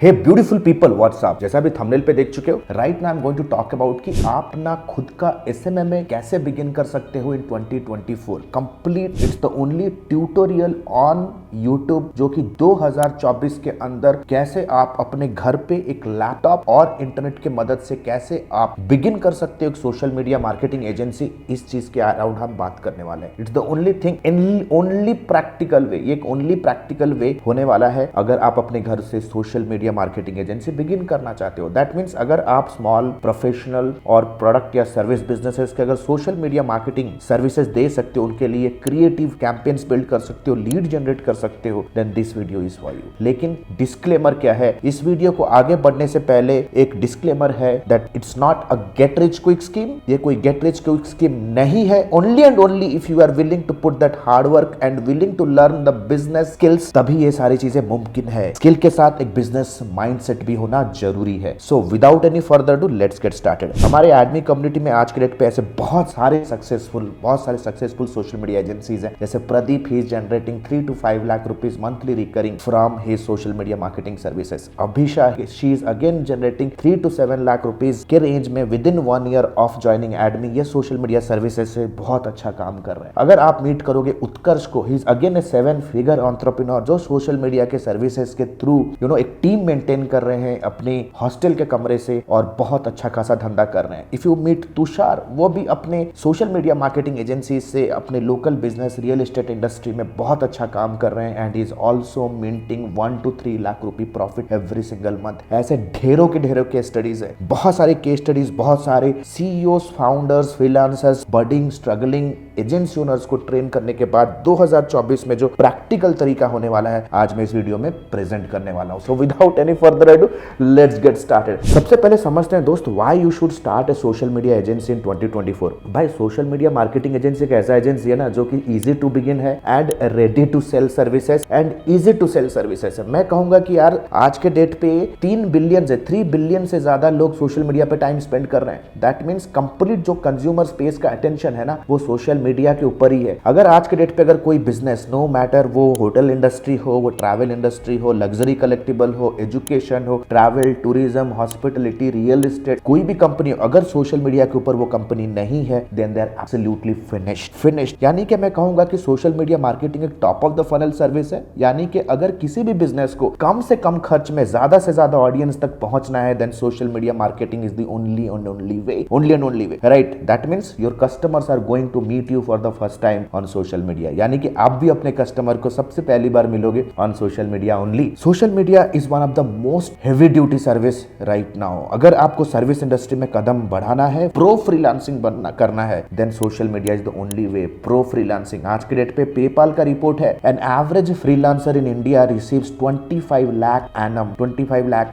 हे beautiful people WhatsApp, जैसा भी thumbnail पे देख चुके हो, right now I am going to talk about कि आप ना खुद का एसएमएम कैसे बिगिन कर सकते हो इन 2024। Complete, it's the only tutorial on YouTube जो कि 2024 के अंदर कैसे आप अपने घर पे एक लैपटॉप और इंटरनेट की मदद से कैसे आप बिगिन कर सकते हो एक सोशल मीडिया मार्केटिंग एजेंसी। इस चीज के अराउंड हम बात करने वाले हैं। It's the only thing in only practical way, ये एक ओनली प्रैक्टिकल वे होने वाला है अगर आप अपने घर से social media marketing agency begin करना चाहते हो। दैट मीन्स अगर आप स्मॉल प्रोफेशनल और प्रोडक्ट या सर्विस बिजनेसेस के अगर सोशल मीडिया मार्केटिंग सर्विसेज दे सकते हो, उनके लिए क्रिएटिव कैंपेन्स बिल्ड कर सकते हो, लीड जनरेट कर सकते हो, then this video is for you. लेकिन डिस्क्लेमर क्या है, इस वीडियो को आगे बढ़ने से पहले एक डिस्क्लेमर है that it's not a get rich quick scheme. ये कोई गेट रिच क्विक स्कीम नहीं है। Only and only if you are willing to put that hard work and willing to learn the business skills, तभी ये सारी चीजें मुमकिन है। स्किल के साथ एक बिजनेस माइंडसेट भी होना जरूरी है। सो without any further do let's get started. हमारे एडमी कम्युनिटी में आज के डेट पे ऐसे बहुत सारे सक्सेसफुल सोशल मीडिया एजेंसीज हैं। जैसे Pradeep, he is generating 3 to 5 lakh rupees monthly recurring from his social media marketing services. Abhisha, she is again generating 3 to 7 lakh rupees के रेंज में within 1 year of joining Admi. ये सोशल मीडिया सर्विसेज से बहुत अच्छा काम कर रहे हैं। अगर आप मीट करोगे उत्कर्ष को, he is again A 7 figure entrepreneur जो सोशल मीडिया के सर्विसेज के थ्रू एक टीम मेंटेन कर रहे हैं अपने हॉस्टल के कमरे से और बहुत अच्छा खासा धंधा कर रहे हैं। इफ यू मीट तुषार, वो भी अपने सोशल मीडिया मार्केटिंग एजेंसी से अपने local business real estate industry में बहुत अच्छा काम कर रहे हैं and is also minting 1 to 3 lakh रुपए प्रॉफिट एवरी सिंगल मंथ। ऐसे ढेरों के केस स्टडीज है, बहुत सारे केस स्टडीज, बहुत सारे CEOs, founders, freelancers, budding struggling agency owners को ट्रेन करने के बाद 2024 में जो प्रैक्टिकल तरीका होने वाला है आज मैं इस वीडियो में प्रेजेंट करने वाला हूं। So without any further ado let's get started. सबसे पहले समझते हैं दोस्त, why you should start a social media agency in 2024। भाई, सोशल मीडिया मार्केटिंग एजेंसी एक ऐसा एजेंसी है ना जो कि इजी टू बिगिन है and ready to sell services and easy to sell services है। मैं कहूंगा कि यार आज के डेट पे 3 बिलियन से ज्यादा लोग सोशल मीडिया पे टाइम स्पेंड कर रहे हैं। दैट मीन्स कंप्लीट जो कंज्यूमर स्पेस का अटेंशन है ना वो सोशल मीडिया के ऊपर ही है। अगर आज के डेट पे अगर कोई बिजनेस, नो मैटर वो होटल इंडस्ट्री हो, वो ट्रैवल इंडस्ट्री हो, लग्जरी कलेक्टिबल हो, एजुकेशन हो, travel, tourism, hospitality, real estate, कोई भी कंपनी हो, अगर सोशल मीडिया के ऊपर वो कंपनी नहीं है then they are absolutely finished. यानी कि मैं कहूंगा कि सोशल मीडिया मार्केटिंग एक top of the funnel service है। यानी कि अगर किसी भी बिजनेस को कम से कम खर्च में ज्यादा से ज्यादा ऑडियंस तक पहुंचना है then social media marketing is the only way, right? That means your customers are going to meet you for the first time on social media. यानी कि आप भी अपने कस्टमर को सबसे पहली बार मिलोगे on social media only. Social media is one of the most heavy duty service right now. अगर आपको सर्विस इंडस्ट्री में कदम बढ़ाना है, प्रो फ्रीलांसिंग करना है, then social media is the only way. Pro freelancing आज के डेट पे पेपाल का रिपोर्ट है, an average freelancer in India receives 25 lakh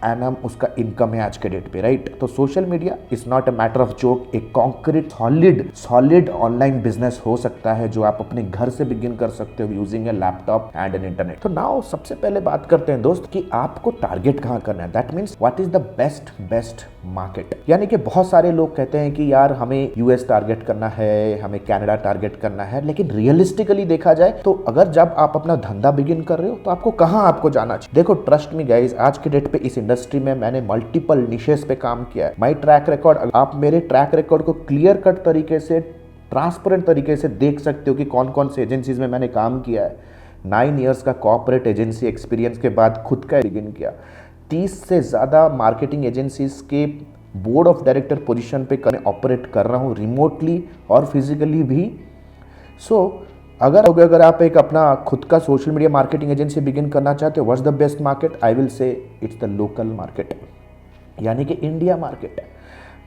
annum उसका इनकम है आज के डेट पे, राइट? तो social media is not a matter of joke, एक कॉन्क्रीट सॉलिड ऑनलाइन बिजनेस हो सकता है जो आप अपने घर से बिगिन कर सकते हो using A laptop and an internet. तो नाउ सबसे पहले बात करते हैं दोस्त कि आपको टारगेट कहां करना है। That means what is the best market. यानी कि बहुत सारे लोग कहते हैं कि यार हमें यूएस टारगेट करना है, हमें कनाडा टारगेट करना है, लेकिन रियलिस्टिकली देखा जाए तो अगर जब आप अपना धंधा बिगिन कर रहे हो तो आपको जाना चाहिए। देखो, ट्रस्ट मी गाइस, आज के डेट पे इस इंडस्ट्री में मैंने मल्टीपल निशेस पे काम किया है। माय ट्रैक रिकॉर्ड, आप मेरे ट्रैक रिकॉर्ड को क्लियर कट तरीके से, ट्रांसपेरेंट तरीके से देख सकते हो कि कौन कौन से एजेंसीज में मैंने काम किया है। 9 इयर्स का कॉर्पोरेट एजेंसी एक्सपीरियंस के बाद खुद का बिगिन किया। 30 से ज़्यादा मार्केटिंग एजेंसीज के बोर्ड ऑफ डायरेक्टर पोजीशन पे ऑपरेट कर रहा हूँ, रिमोटली और फिजिकली भी। सो अगर आप एक अपना खुद का social media marketing agency begin करना चाहते हो, what's the best market? I will say it's the local market, यानी कि इंडिया मार्केट।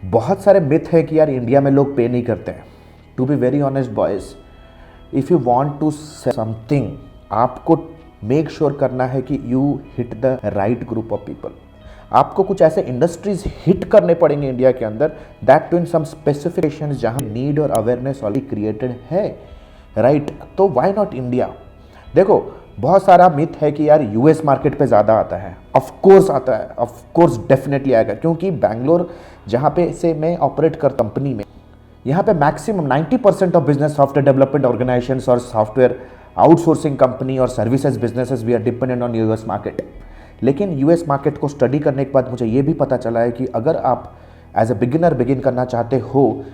बहुत सारे मिथ है कि यार इंडिया में लोग पे नहीं करते हैं। To be very honest boys, if you want to say something, आपको मेक श्योर करना है कि you hit the right group of people. आपको कुछ ऐसे इंडस्ट्रीज हिट करने पड़ेंगे इंडिया के अंदर, that too in some specifications जहां नीड और अवेयरनेस ऑलरेडी क्रिएटेड है, राइट? तो व्हाई नॉट इंडिया? देखो, बहुत सारा मिथ है कि यार यूएस मार्केट पे ज़्यादा आता है। ऑफ कोर्स आता है, ऑफ कोर्स डेफिनेटली आएगा, क्योंकि बैंगलोर जहाँ पे से मैं ऑपरेट कर कंपनी में, यहाँ पे maximum 90% of business software development organisations और सॉफ्टवेयर आउटसोर्सिंग कंपनी और services businesses we are dependent on US market. लेकिन यूएस मार्केट को स्टडी करने के बाद मुझे ये भी पता चला है कि अगर आप एज ए बिगिनर बिगिन करना चाहते हो,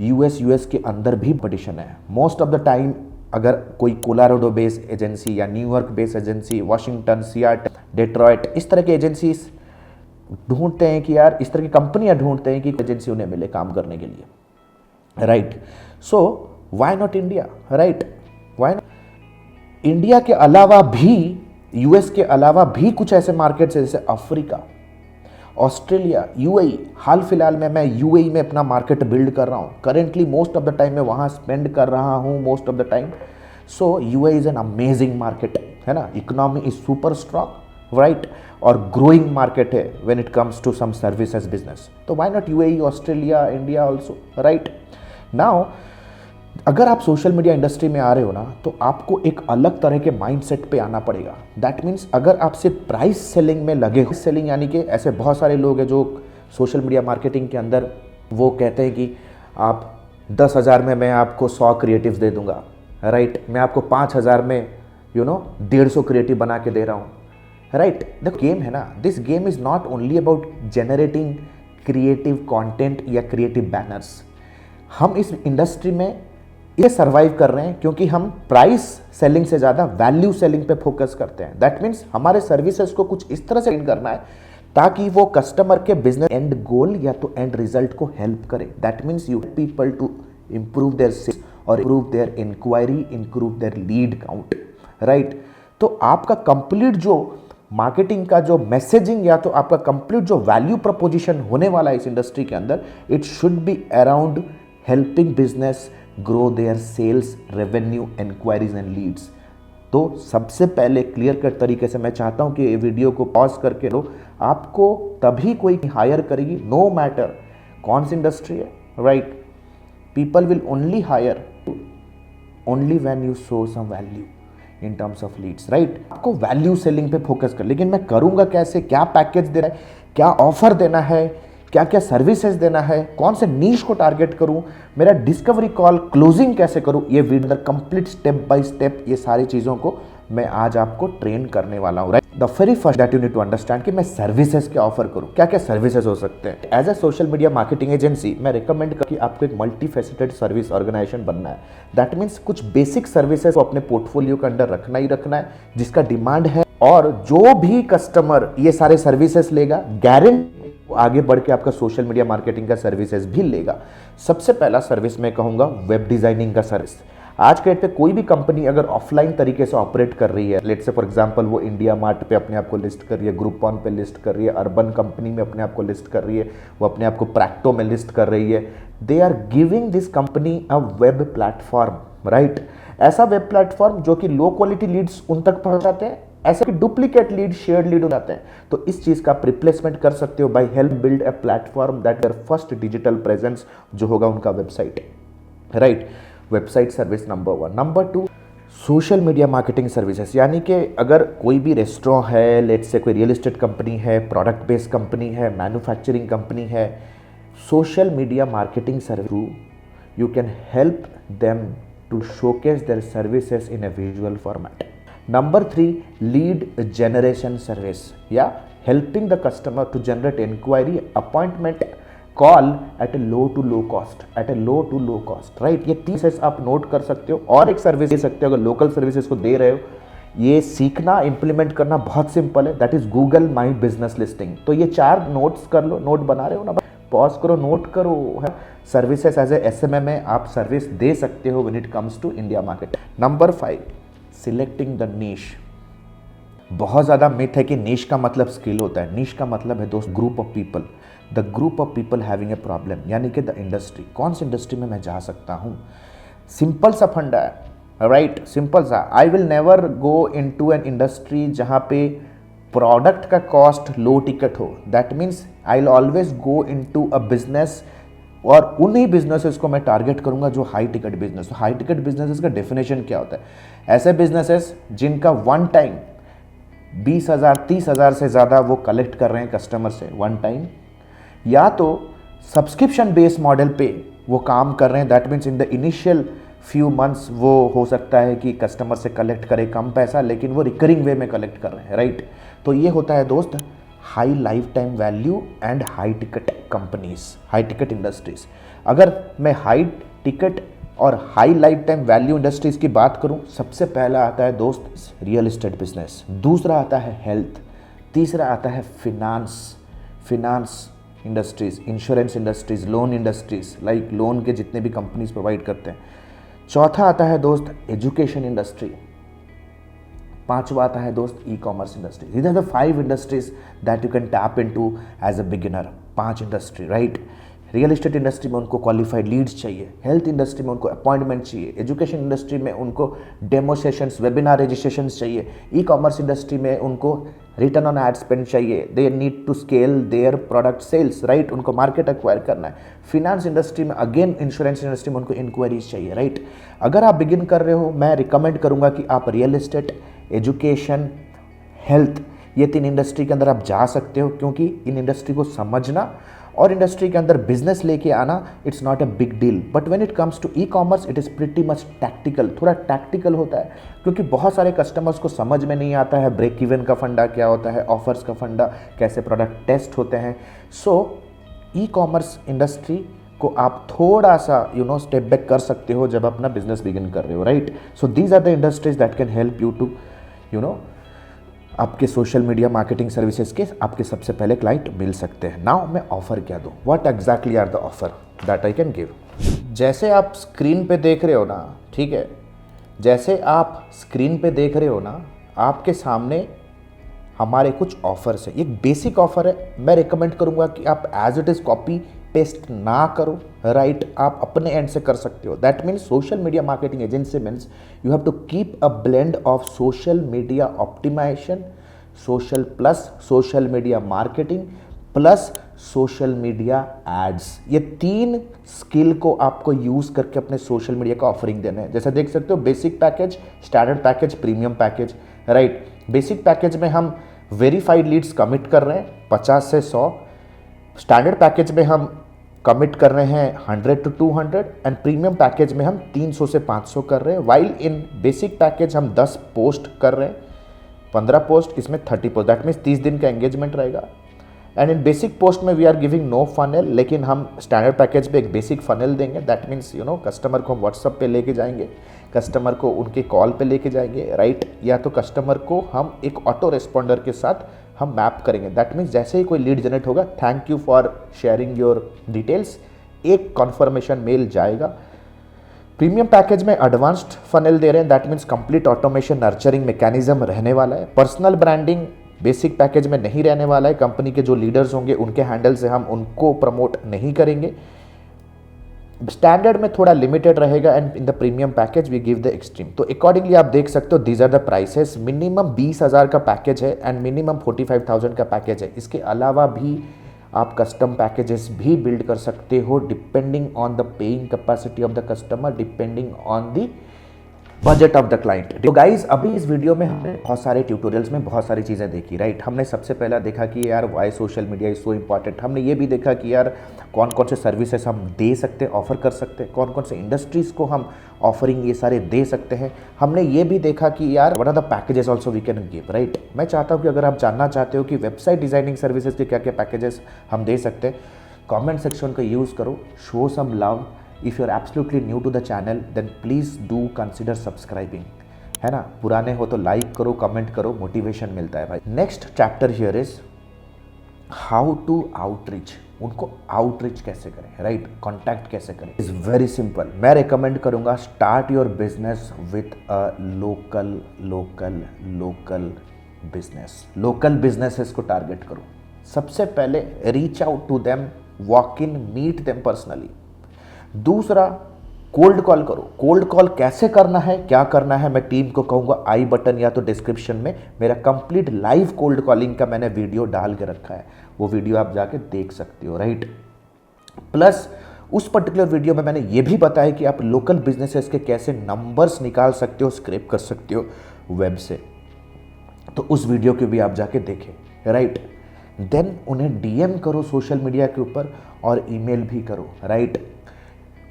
यूएस के अंदर भी कंपटीशन है। मोस्ट ऑफ द टाइम अगर कोई कोलोराडो बेस्ड एजेंसी या New York based agency, Washington, Seattle, Detroit, इस तरह के एजेंसीज ढूंढते हैं कि यार, इस तरह की कंपनियां ढूंढते हैं कि एजेंसी उन्हें मिले काम करने के लिए, right. So why not India, right, why not India के अलावा भी, यूएस के अलावा भी कुछ ऐसे मार्केट्स हैं जैसे अफ्रीका, ऑस्ट्रेलिया, यूएई। हाल फिलहाल में मैं यूएई में अपना मार्केट बिल्ड कर रहा हूँ currently, most of the time मैं वहाँ स्पेंड कर रहा हूँ most of the time. So UAE is an amazing market, है ना, economy is super strong, right, और ग्रोइंग मार्केट है when it comes to some services business. तो why not UAE, Australia, India also, right. Now अगर आप social media industry में आ रहे हो ना, तो आपको एक अलग तरह के माइंडसेट पे आना पड़ेगा। दैट मीन्स अगर आप सिर्फ प्राइस सेलिंग में लगे हो, सेलिंग यानी कि ऐसे बहुत सारे लोग हैं जो सोशल मीडिया मार्केटिंग के अंदर वो कहते हैं कि आप 10,000 में मैं आपको 100 क्रिएटिव्स दे दूंगा, राइट, मैं आपको 5,000 में 150 क्रिएटिव बना के दे रहा हूँ, राइट। द गेम है ना, this game is not only about generating creative content या क्रिएटिव बैनर्स। हम इस इंडस्ट्री में ये सर्वाइव कर रहे हैं क्योंकि हम प्राइस सेलिंग से ज़्यादा वैल्यू सेलिंग पे फोकस करते हैं। दैट मीन्स हमारे सर्विसेज को कुछ इस तरह से करना है ताकि वो कस्टमर के बिजनेस एंड गोल या तो एंड रिजल्ट को हेल्प करे। That means you people to improve their sales और improve their inquiry, improve their lead count, right. तो आपका कंप्लीट जो मार्केटिंग का जो मैसेजिंग या तो आपका कंप्लीट जो वैल्यू प्रपोजिशन होने वाला है इस इंडस्ट्री के अंदर, it should be around helping business grow their sales, revenue, enquiries and leads. तो सबसे पहले क्लियर कट तरीके से मैं चाहता हूं कि ये वीडियो को पॉज करके लो। आपको तभी कोई हायर करेगी, नो मैटर कौन सी इंडस्ट्री है, right. People will only hire only when you show some value in terms of leads, right. आपको वैल्यू सेलिंग पे फोकस कर, लेकिन मैं करूंगा कैसे, क्या पैकेज देना है, क्या ऑफर देना है, क्या क्या सर्विसेज देना है, कौन से नीश को टारगेट करूं, मेरा डिस्कवरी कॉल क्लोजिंग कैसे करूं, ये video complete step by step ये सारी चीजों को मैं आज आपको ट्रेन करने वाला हूं, right. The very first that you need to understand कि मैं सर्विसेज क्या ऑफर करूं, क्या क्या सर्विसेज हो सकते हैं। As a social media marketing agency मैं रिकमेंड कर कि आपको एक मल्टी फेसेटेड सर्विस ऑर्गेनाइजेशन बनना है। दैट मीन्स कुछ बेसिक सर्विसेज को अपने पोर्टफोलियो के अंदर रखना ही रखना है जिसका डिमांड है, और जो भी कस्टमर ये सारे सर्विसेज लेगा गारंटी आगे बढ़ के आपका सोशल मीडिया मार्केटिंग का सर्विसेज भी लेगा। सबसे पहला सर्विस मैं कहूंगा वेब डिजाइनिंग का सर्विस। आज के डेट पे कोई भी कंपनी अगर ऑफलाइन तरीके से ऑपरेट कर रही है, लेट्स से फॉर एग्जांपल वो इंडिया मार्ट पे अपने आप को लिस्ट कर रही है, ग्रुपॉन पे लिस्ट कर रही है, अर्बन कंपनी में अपने आप को लिस्ट कर रही है, वो अपने आप को प्रैक्टो में लिस्ट कर रही है, they are giving this company a web platform, right. ऐसा वेब प्लेटफॉर्म जो कि लो क्वालिटी लीड्स उन तक पहुंचाते हैं, ऐसे कि डुप्लीकेट लीड, शेयर्ड लीड हो जाते हैं। तो इस चीज का रिप्लेसमेंट कर सकते हो by help build a platform that there first digital presence जो होगा उनका website, right. Website service number 1। Number 2 social media marketing services, यानी कि अगर कोई भी रेस्टोरेंट है, लेट्स से कोई रियल एस्टेट कंपनी है, प्रोडक्ट बेस्ड कंपनी है, मैन्युफैक्चरिंग कंपनी है, social media marketing service you can help them to showcase their services in a visual format. Number 3 lead generation service, yeah, helping the customer to generate inquiry, appointment, call at a low to low cost, right। ये 3 service आप note कर सकते हो। और एक service दे सकते हो अगर लोकल सर्विसेज को दे रहे हो, ये सीखना इंप्लीमेंट करना बहुत सिंपल है, that is Google my business listing. तो ये 4 नोट्स कर लो, नोट बना रहे हो ना, पॉज करो, नोट करो। सर्विसेज एज ए एसएमएम में आप सर्विस दे सकते हो when it comes to India market. Number 5 selecting the niche. बहुत ज़्यादा मिथ है कि नीश का मतलब स्किल होता है। नीश का मतलब है दोस्त group of people, the group of people having a problem, यानी कि द इंडस्ट्री। कौन सी इंडस्ट्री में मैं जा सकता हूँ? सिंपल सा फंडा है, राइट, सिंपल सा। I will never go into an industry जहाँ पे प्रोडक्ट का कॉस्ट लो टिकट हो। That means I will always go into a business, और उन्हीं बिजनेसेस को मैं टारगेट करूंगा जो high ticket business. High ticket businesses का डेफिनेशन क्या होता है? ऐसे बिजनेसेस जिनका वन टाइम 20,000 30,000 से ज़्यादा वो कलेक्ट कर रहे हैं कस्टमर से वन टाइम, या तो सब्सक्रिप्शन बेस्ड मॉडल पे वो काम कर रहे हैं। That means in the initial few months वो हो सकता है कि कस्टमर से कलेक्ट करे कम पैसा, लेकिन वो रिकरिंग वे में कलेक्ट कर रहे हैं, राइट। तो ये होता है दोस्त high life time value and high ticket companies, high ticket industries. अगर मैं हाई टिकट और high life time value industries की बात करूं, सबसे पहला आता है दोस्त रियल एस्टेट बिजनेस, दूसरा आता है हेल्थ, तीसरा आता है finance industries, insurance industries, loan industries, like loan के जितने भी कंपनीज प्रोवाइड करते हैं। चौथा आता है दोस्त एजुकेशन इंडस्ट्री, पांचवा आता है दोस्त e commerce industry. These are the 5 industries that you can tap into as a beginner. 5 industry, right. Real estate industry में उनको क्वालिफाइड लीड्स चाहिए, हेल्थ इंडस्ट्री में उनको अपॉइंटमेंट चाहिए, एजुकेशन इंडस्ट्री में उनको डेमो सेशंस, वेबिनार रजिस्ट्रेशंस चाहिए, ई commerce industry में उनको रिटर्न ऑन एड स्पेंड चाहिए, they need to scale their product sales, right, उनको मार्केट एक्वायर करना है। फिनांस इंडस्ट्री में अगेन, इंश्योरेंस इंडस्ट्री में उनको इंक्वायरीज चाहिए, राइट। अगर आप बिगिन कर रहे हो, मैं रिकमेंड करूंगा कि आप रियल एस्टेट, एजुकेशन, हेल्थ, ये 3 इंडस्ट्री के अंदर आप जा सकते हो, क्योंकि इन इंडस्ट्री को समझना और इंडस्ट्री के अंदर बिजनेस लेके आना, it's not a big deal. But when it comes to e commerce, it is pretty much tactical, थोड़ा टैक्टिकल होता है, क्योंकि बहुत सारे कस्टमर्स को समझ में नहीं आता है ब्रेक इवन का फंडा क्या होता है, ऑफर्स का फंडा, कैसे प्रोडक्ट टेस्ट होते हैं। सो ई कॉमर्स इंडस्ट्री को आप थोड़ा सा स्टेप बैक कर सकते हो जब अपना बिजनेस बिगिन कर रहे हो, right. So these are the industries that can help you to आपके सोशल मीडिया मार्केटिंग सर्विसेज के आपके सबसे पहले क्लाइंट मिल सकते हैं। नाउ मैं ऑफर क्या दूं, what exactly are the offer that I can give. जैसे आप स्क्रीन पे देख रहे हो ना, ठीक है, जैसे आप स्क्रीन पे देख रहे हो ना, आपके सामने हमारे कुछ ऑफर्स है। ये बेसिक ऑफर है, मैं रिकमेंड करूंगा कि आप as it is copy paste ना करो, राइट, आप अपने एंड से कर सकते हो। That means social media marketing agency means you have to keep a blend of social media optimization, social plus social media marketing plus social media ads. ये 3 skill को आपको यूज करके अपने सोशल मीडिया का ऑफरिंग देना है। जैसे देख सकते हो, basic package, standard package, premium package, right. Basic package में हम वेरीफाइड लीड्स कमिट कर रहे हैं 50 से 100, स्टैंडर्ड पैकेज में हम कमिट कर रहे हैं 100 to 200 एंड प्रीमियम पैकेज में हम 300 से 500 कर रहे हैं। वाइल इन बेसिक पैकेज हम 10 पोस्ट कर रहे हैं, 15 पोस्ट, इसमें 30 पोस्ट, दैट मीन्स 30 दिन का एंगेजमेंट रहेगा। एंड इन बेसिक पोस्ट में we are giving no funnel, लेकिन हम स्टैंडर्ड पैकेज पे एक बेसिक फनल देंगे। दैट मीन्स कस्टमर को हम व्हाट्सअप पे लेके जाएंगे, कस्टमर को उनके कॉल पे लेके जाएंगे, राइट, या तो कस्टमर को हम एक ऑटो रेस्पॉन्डर के साथ हम मैप करेंगे। दैट मीन्स जैसे ही कोई लीड जनरेट होगा, thank you for sharing your details, एक कॉन्फर्मेशन मेल जाएगा। प्रीमियम पैकेज में एडवांस्ड फनल दे रहे हैं, that means complete automation nurturing mechanism रहने वाला है। पर्सनल ब्रांडिंग बेसिक पैकेज में नहीं रहने वाला है, कंपनी के जो लीडर्स होंगे उनके हैंडल से हम उनको प्रमोट नहीं करेंगे। स्टैंडर्ड में थोड़ा लिमिटेड रहेगा and in the premium package we give the extreme. तो अकॉर्डिंगली आप देख सकते हो, these are the prices. Minimum 20,000 का पैकेज है एंड मिनिमम 45,000 का पैकेज है। इसके अलावा भी आप कस्टम पैकेजेस भी बिल्ड कर सकते हो, depending on the paying capacity of the customer, depending on the budget of the client. तो गाइज, अभी इस वीडियो में हमने बहुत सारे ट्यूटोरियल्स में बहुत सारी चीज़ें देखी, राइट। हमने सबसे पहला देखा कि यार why social media is so important. हमने ये भी देखा कि यार कौन कौन से सर्विसेज हम दे सकते हैं, ऑफर कर सकते हैं, कौन कौन से इंडस्ट्रीज़ को हम ऑफरिंग ये सारे दे सकते हैं। हमने ये भी देखा कि यार what are the packages also we can give, right. मैं चाहता हूँ कि अगर आप जानना चाहते हो कि वेबसाइट डिजाइनिंग सर्विसेज के क्या क्या पैकेजेस हम दे सकते हैं, कॉमेंट सेक्शन का यूज़ करो, show some love. If you're absolutely new to the channel, then please do consider subscribing, है ना। पुराने हो तो लाइक करो, कमेंट करो, मोटिवेशन मिलता है भाई। Next chapter here is how to outreach. उनको आउटरीच कैसे करें, राइट, कॉन्टैक्ट कैसे करें, इज वेरी सिंपल। मैं रिकमेंड करूंगा start your business with a local business. Local businesses को टारगेट करो। सबसे पहले reach out to them, walk in, meet them personally. दूसरा, कोल्ड कॉल करो। कोल्ड कॉल कैसे करना है, क्या करना है, मैं टीम को कहूंगा आई बटन या तो डिस्क्रिप्शन में मेरा कंप्लीट लाइव कोल्ड कॉलिंग का मैंने वीडियो डाल के रखा है, वो वीडियो आप जाके देख सकते हो, राइट। प्लस उस पर्टिकुलर वीडियो में मैंने ये भी बताया कि आप लोकल बिजनेसेस के कैसे नंबर्स निकाल सकते हो, स्क्रैप कर सकते हो वेब से। तो उस वीडियो को भी आप जाके देखें, राइट। देन उन्हें डीएम करो सोशल मीडिया के ऊपर और ईमेल भी करो, राइट।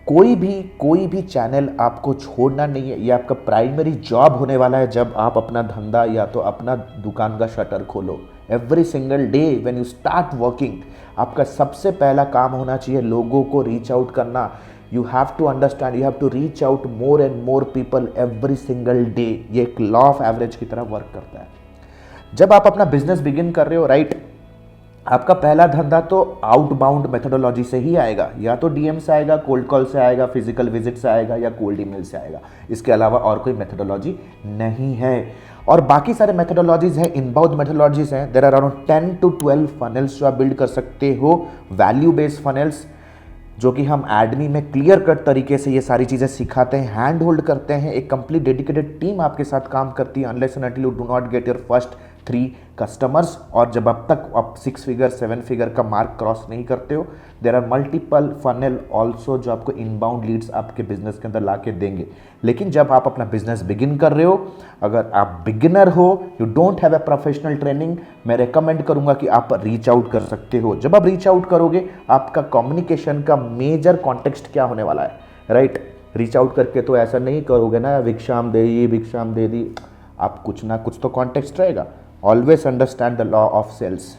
कोई भी चैनल आपको छोड़ना नहीं है। ये आपका प्राइमरी जॉब होने वाला है जब आप अपना धंधा या तो अपना दुकान का शटर खोलो। Every single day when you start working, आपका सबसे पहला काम होना चाहिए लोगों को रीच आउट करना। You have to understand, you have to reach out more and more people every single day. ये एक लॉ ऑफ एवरेज की तरह वर्क करता है। जब आप अपना बिजनेस बिगिन कर रहे हो, राइट, आपका पहला धंधा तो आउटबाउंड मेथोडोलॉजी से ही आएगा। या तो डीएम से आएगा, कोल्ड कॉल से आएगा, फिजिकल विजिट से आएगा, या कोल्ड ईमेल से आएगा। इसके अलावा और कोई मेथोडोलॉजी नहीं है। और बाकी सारे मेथोडोलॉजीज हैं, इनबाउंड मेथोडोलॉजीज हैं। There are around 10 to 12 funnels जो आप बिल्ड कर सकते हो, वैल्यू बेस्ड फनल्स, जो कि हम एडमी में क्लियर कट तरीके से ये सारी चीज़ें सिखाते हैं, हैंड होल्ड करते हैं। एक कंप्लीट डेडिकेटेड टीम आपके साथ काम करती है unless and until you do not get your first 3 customers. और जब अब तक आप 6 फिगर 7 फिगर का मार्क क्रॉस नहीं करते हो, there are multiple funnel also जो आपको इनबाउंड लीड्स आपके बिजनेस के अंदर ला के देंगे। लेकिन जब आप अपना बिजनेस बिगिन कर रहे हो, अगर आप बिगिनर हो, you don't have a professional training, मैं रेकमेंड करूंगा कि आप रीच आउट कर सकते हो। जब आप रीच आउट करोगे, आपका कम्युनिकेशन का मेजर कॉन्टेक्स्ट क्या होने वाला है, राइट? रीच आउट करके तो ऐसा नहीं करोगे ना, भिक्षाम दे ये भिक्षाम दे दी। आप कुछ ना कुछ तो कॉन्टेक्स्ट रहेगा। Always understand the law of sales,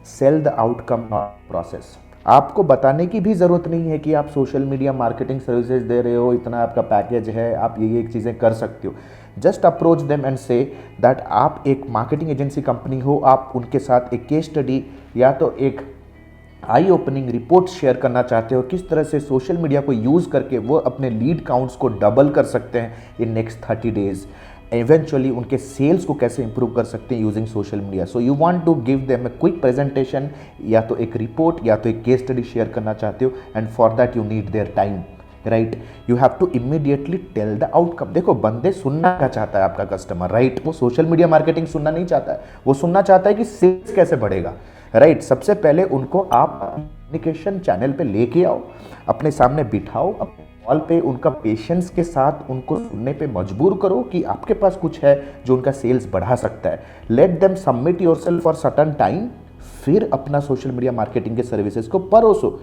sell the outcome not process. आपको बताने की भी ज़रूरत नहीं है कि आप सोशल मीडिया मार्केटिंग सर्विसेज दे रहे हो, इतना आपका पैकेज है, आप ये चीज़ें कर सकते हो। Just approach them and say that आप एक मार्केटिंग एजेंसी कंपनी हो, आप उनके साथ एक केस स्टडी या तो एक आई ओपनिंग रिपोर्ट शेयर करना चाहते हो, किस तरह से सोशल मीडिया को यूज़ करके वो अपने लीड काउंट्स को डबल कर सकते हैं इन नेक्स्ट 30 डेज। इवेंचुअली उनके सेल्स को कैसे इंप्रूव कर सकते हैं using social media. So you want to give them a quick presentation, या तो एक रिपोर्ट या तो एक केस स्टडी शेयर करना चाहते हो, and for that you need their time, right? You have to immediately tell the outcome. देखो, बंदे सुनना क्या चाहता है आपका कस्टमर, राइट? वो सोशल मीडिया मार्केटिंग सुनना नहीं चाहता है, वो सुनना चाहता है कि सेल्स कैसे बढ़ेगा, राइट? सबसे पहले उनको आप कम्युनिकेशन चैनल पे लेके आओ, अपने सामने बिठाओ, कॉल पे उनका पेशेंस के साथ उनको सुनने पे मजबूर करो कि आपके पास कुछ है जो उनका सेल्स बढ़ा सकता है। Let them submit yourself for certain time, फिर अपना सोशल मीडिया मार्केटिंग के सर्विसेज को परोसो,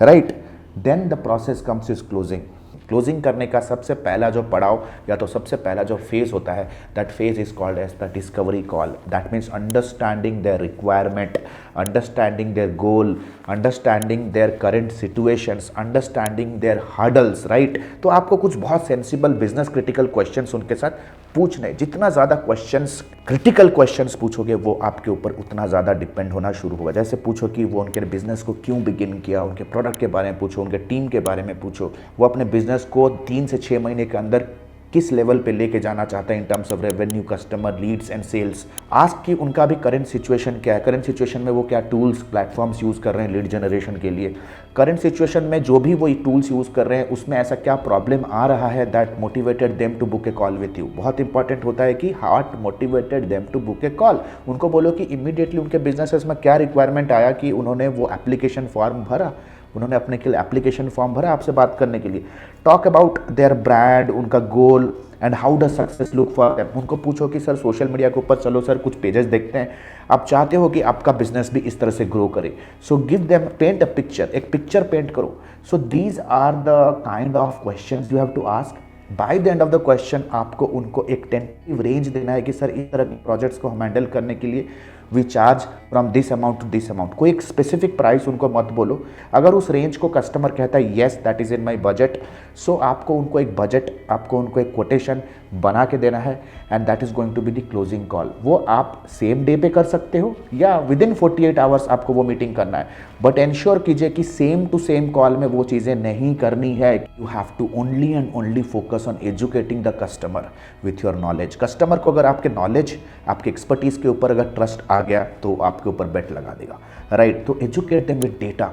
right? Then the process comes is closing. Closing करने का सबसे पहला जो पड़ाव या तो सबसे पहला जो फेज होता है, that phase is called as the discovery call. That means understanding their requirement, understanding their goal, understanding their current situations, understanding their hurdles, right? तो आपको कुछ बहुत सेंसिबल बिजनेस क्रिटिकल क्वेश्चंस उनके साथ पूछने। जितना ज़्यादा क्वेश्चंस, क्रिटिकल क्वेश्चंस पूछोगे, वो आपके ऊपर उतना ज़्यादा डिपेंड होना शुरू होगा। जैसे पूछो कि वो उनके बिजनेस को क्यों बिगिन किया, उनके प्रोडक्ट के बारे में पूछो, उनके टीम के बारे में पूछो, वो अपने बिजनेस को 3 से 6 महीने के अंदर किस लेवल पे लेके जाना चाहता है in terms of revenue, customer, leads and sales. Ask कि उनका भी करंट सिचुएशन क्या है, करंट सिचुएशन में वो क्या टूल्स, प्लेटफॉर्म्स यूज़ कर रहे हैं लीड जनरेशन के लिए। करंट सिचुएशन में जो भी वो टूल्स यूज़ कर रहे हैं उसमें ऐसा क्या प्रॉब्लम आ रहा है that motivated them to book a call with you. बहुत इंपॉर्टेंट होता है कि what motivated them to book a call. उनको बोलो कि इमीडिएटली उनके बिजनेसेस में क्या रिक्वायरमेंट आया कि उन्होंने वो एप्लीकेशन फॉर्म भरा, उन्होंने अपने के लिए एप्लीकेशन फॉर्म भरा आपसे बात करने के लिए। टॉक अबाउट देयर ब्रांड, उनका goal and how does success look for them. उनको पूछो कि सर सोशल मीडिया के ऊपर चलो सर, कुछ पेजेस देखते हैं, आप चाहते हो कि आपका बिजनेस भी इस तरह से ग्रो करे। So give them, paint a picture, एक पिक्चर पेंट करो। So these are the kind of questions you have to ask. By the end of the question आपको उनको एक टेंटेटिव रेंज देना है कि सर इस तरह के प्रोजेक्ट्स को हम हैंडल करने के लिए we charge from this amount to this amount. कोई एक स्पेसिफिक प्राइस उनको मत बोलो। अगर उस रेंज को कस्टमर कहता है yes that is in my budget, so आपको उनको एक बजट, आपको उनको एक कोटेशन बना के देना है, and that is going to be the closing call. वो आप सेम डे पे कर सकते हो या विद इन 48 आवर्स आपको वो मीटिंग करना है, बट एंश्योर कीजिए कि सेम टू सेम कॉल में वो चीज़ें नहीं करनी है। You have to only and only focus on educating the customer with your knowledge. Customer को अगर आपके नॉलेज, आपके एक्सपर्टीज के ऊपर अगर ट्रस्ट आ गया तो आपके ऊपर बेट लगा देगा, राइट? तो educate them with data,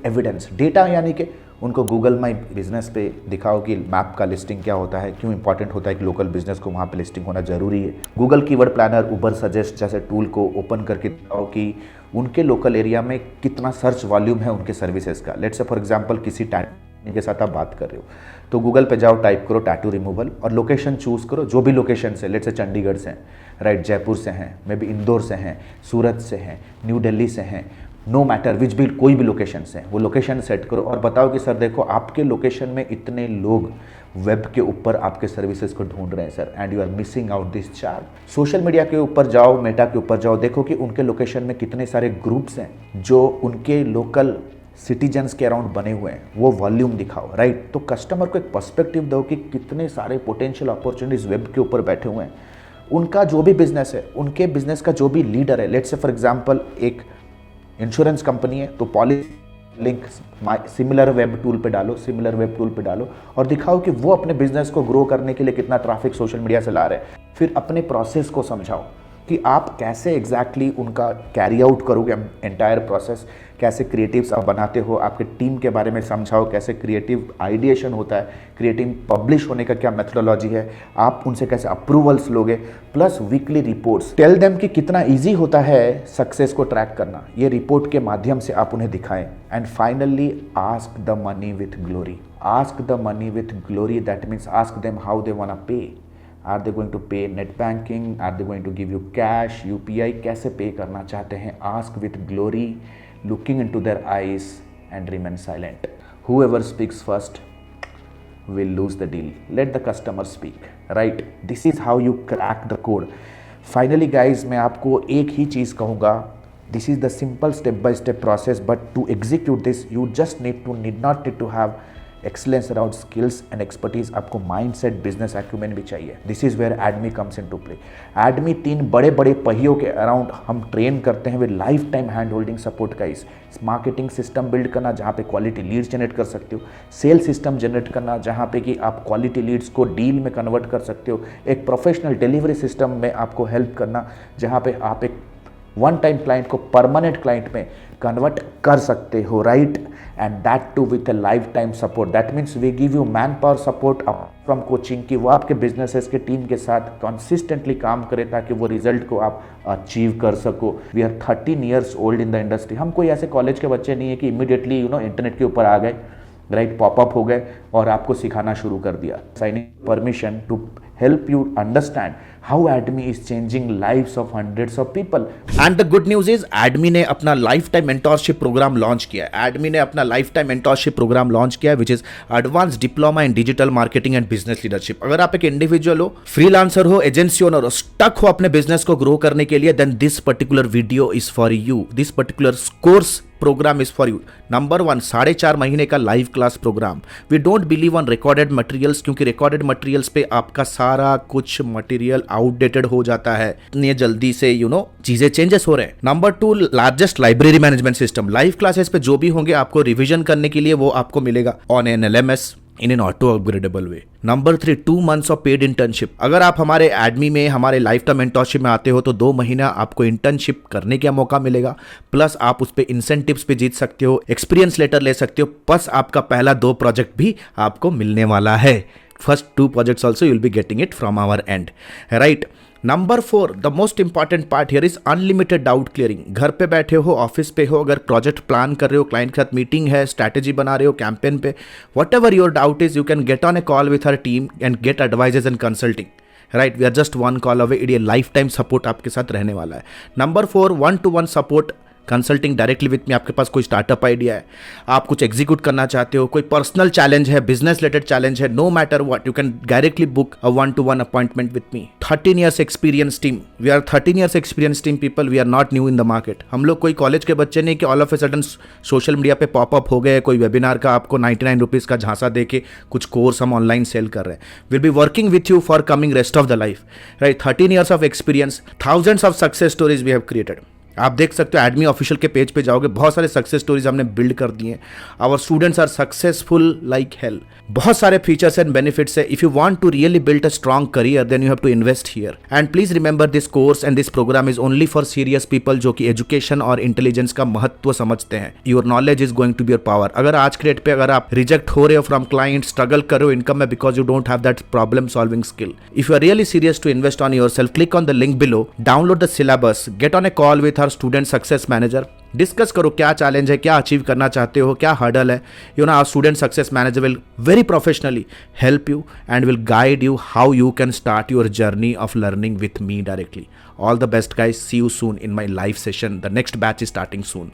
evidence. Data यानी कि उनको गूगल माई बिजनेस पे दिखाओ कि मैप का लिस्टिंग क्या होता है, क्यों इंपॉर्टेंट होता है कि लोकल बिजनेस को वहाँ पे लिस्टिंग होना जरूरी है। गूगल कीवर्ड प्लानर, उबर सजेस्ट जैसे टूल को ओपन करके दिखाओ कि उनके लोकल एरिया में कितना सर्च वॉल्यूम है उनके सर्विसेज का। लेट्स से फॉर एग्जांपल किसी टैटू के साथ आप बात कर रहे हो तो गूगल पे जाओ, टाइप करो टैटू रिमूवल और लोकेशन चूज़ करो, जो भी लोकेशन से, लेट्स से चंडीगढ़ से हैं, राइट, जयपुर से हैं, मे बी इंदौर से हैं, सूरत से हैं, न्यू दिल्ली से हैं, नो मैटर विच भी, कोई भी लोकेशन से, वो लोकेशन सेट करो और बताओ कि सर देखो आपके लोकेशन में इतने लोग वेब के ऊपर आपके सर्विसेज को ढूंढ रहे हैं sir, and you are missing out this chart. Social media के ऊपर जाओ, मेटा के ऊपर जाओ, देखो कि उनके लोकेशन में कितने सारे ग्रुप्स हैं जो उनके लोकल सिटीजन्स के अराउंड बने हुए हैं, वो वॉल्यूम दिखाओ, राइट। तो कस्टमर को एक पर्सपेक्टिव दो कि कितने सारे पोटेंशियल अपॉर्चुनिटीज वेब के ऊपर बैठे हुए हैं। उनका जो भी बिजनेस है, उनके बिजनेस का जो भी लीडर है, लेट्स से फॉर एग्जांपल एक इंश्योरेंस कंपनी है, तो policy link similar web tool पे डालो, सिमिलर वेब टूल पे डालो और दिखाओ कि वो अपने बिजनेस को ग्रो करने के लिए कितना ट्रैफिक सोशल मीडिया से ला रहे हैं। फिर अपने प्रोसेस को समझाओ कि आप कैसे एग्जैक्टली उनका कैरी आउट करोगे एंटायर प्रोसेस, कैसे क्रिएटिव्स आप बनाते हो, आपके टीम के बारे में समझाओ, कैसे क्रिएटिव आइडिएशन होता है, क्रिएटिव पब्लिश होने का क्या मेथोडोलॉजी है, आप उनसे कैसे अप्रूवल्स लोगे, plus weekly reports. Tell them कि कितना इजी होता है सक्सेस को ट्रैक करना, ये रिपोर्ट के माध्यम से आप उन्हें दिखाएं। And finally ask the money with glory, ask the money with glory, that means ask them how they want to pay. Are they going to pay net banking, are they going to give you cash, UPI, कैसे pay करना चाहते हैं। Ask with glory, looking into their eyes and remain silent. Whoever speaks first will lose the deal. Let the customer speak, right? This is how you crack the code. Finally guys, मैं आपको एक ही चीज़ कहूँगा, this is the simple step by step process, but to execute this you just need not to have excellence around skills and expertise, आपको mindset, business acumen भी चाहिए। This is where Admi comes in to play. Admi 3 बड़े बड़े पहियों के around हम train करते हैं with life time hand holding support का। इस मार्केटिंग सिस्टम बिल्ड करना जहाँ पे क्वालिटी लीड्स जनरेट कर सकते हो, सेल सिस्टम जनरेट करना जहाँ पे कि आप क्वालिटी लीड्स को डील में कन्वर्ट कर सकते हो, एक प्रोफेशनल डिलीवरी सिस्टम में आपको हेल्प करना जहाँ पे आप एक वन टाइम क्लाइंट को परमानेंट क्लाइंट में कन्वर्ट कर सकते हो, right. And that too with a life time support, that means we give you man power support from coaching कि वो आपके बिजनेसेस के टीम के साथ कंसिस्टेंटली काम करे ताकि वो रिजल्ट को आप अचीव कर सको। We are 13 years old in the industry. हम कोई ऐसे कॉलेज के बच्चे नहीं है कि इमीडिएटली इंटरनेट के ऊपर आ गए, राइट, पॉपअप हो गए और आपको सिखाना शुरू कर दिया। Signing permission to help you understand how ADME is changing lives of hundreds of people. And the good news is ADME ने अपना life time mentorship program launch किया है। ADME ने अपना life time mentorship program launch किया है which is advance diploma in digital marketing and business leadership. अगर आप एक इंडिविजुअल हो, फ्रीलांसर हो, एजेंसी ओनर हो, स्टक हो अपने बिजनेस को ग्रो करने के लिए, then this particular video is for you. This particular course program is for you. Number 1, 4.5 महीने का live class program. We don't believe on recorded materials, क्योंकि रिकॉर्डेड मटेरियल्स पे आपका सारा कुछ मटेरियल आउटडेटेड हो जाता है, इतनी जल्दी से चीजें चेंजेस हो रहे हैं। Number 2, largest library management system. Live classes पे जो भी होंगे आपको रिविजन करने के लिए वो आपको मिलेगा on an LMS in an auto upgradable way. Number 3, 2 months of paid internship. अगर आप हमारे एडमी में, हमारे लाइफ टाइम मेंटोरशिप में आते हो तो 2 महीना आपको इंटर्नशिप करने का मौका मिलेगा, प्लस आप उस पर इंसेंटिव्स पे जीत सकते हो, एक्सपीरियंस लेटर ले सकते हो, प्लस आपका पहला 2 प्रोजेक्ट भी आपको मिलने वाला है। First 2 projects also you'll be getting it from our end, right? Number 4, the most important part here is unlimited doubt clearing. घर पे बैठे हो, ऑफिस पे हो, अगर प्रोजेक्ट प्लान कर रहे हो, क्लाइंट के साथ मीटिंग है, स्ट्रैटेजी बना रहे हो कैंपेन पे, whatever your doubt is, you can get on a call with her team and get advises and consulting, right. We are just 1 call away. ये लाइफ टाइम सपोर्ट आपके साथ रहने वाला है। Number 4, 1-to-1 support, consulting directly with me. आपके पास कोई startup idea है, आप कुछ एग्जीक्यूट करना चाहते हो, कोई पर्सनल चैलेंज है, बिजनेस रिलेटेड चैलेंज है, no matter what, you can directly book a 1-to-1 appointment with me. 13 years experience team. We are 13 years experience team people. We are not new in the market. हम लोग कोई college के बच्चे नहीं कि all of a sudden social media पे pop up हो गए, कोई वेबिनार का आपको 99 रुपीज़ का झांसा दे के कुछ कोर्स हम ऑनलाइन सेल कर रहे हैं। Will be working with you for coming rest of the life, right. 13 years of experience, thousands of success stories we have created. आप देख सकते हो एडमी ऑफिशियल के पेज पे जाओगे, बहुत सारे सक्सेस स्टोरीज हमने बिल्ड कर दिए हैं। Our students are successful like hell. बहुत सारे फीचर्स एंड बेनिफिट्स है। If you want to really build a strong career then you have to invest here. And please remember this course and this program is only for serious people जो कि education और intelligence का महत्व समझते हैं। Your knowledge is going to be your power. अगर आज के डेट पे अगर आप रिजेक्ट हो रहे हो फ्रॉम क्लाइंट, स्ट्रगल कर रहे हो इनकम में because you don't have that problem solving skill, if you are really serious to invest on your self, click on the link below, download the syllabus, get on a call with our student success manager, discuss करो क्या challenge है, क्या achieve करना चाहते हो, क्या hurdle है। Our student success manager will very professionally help you and will guide you how you can start your journey of learning with me directly. All the best guys. See you soon in my live session. The next batch is starting soon.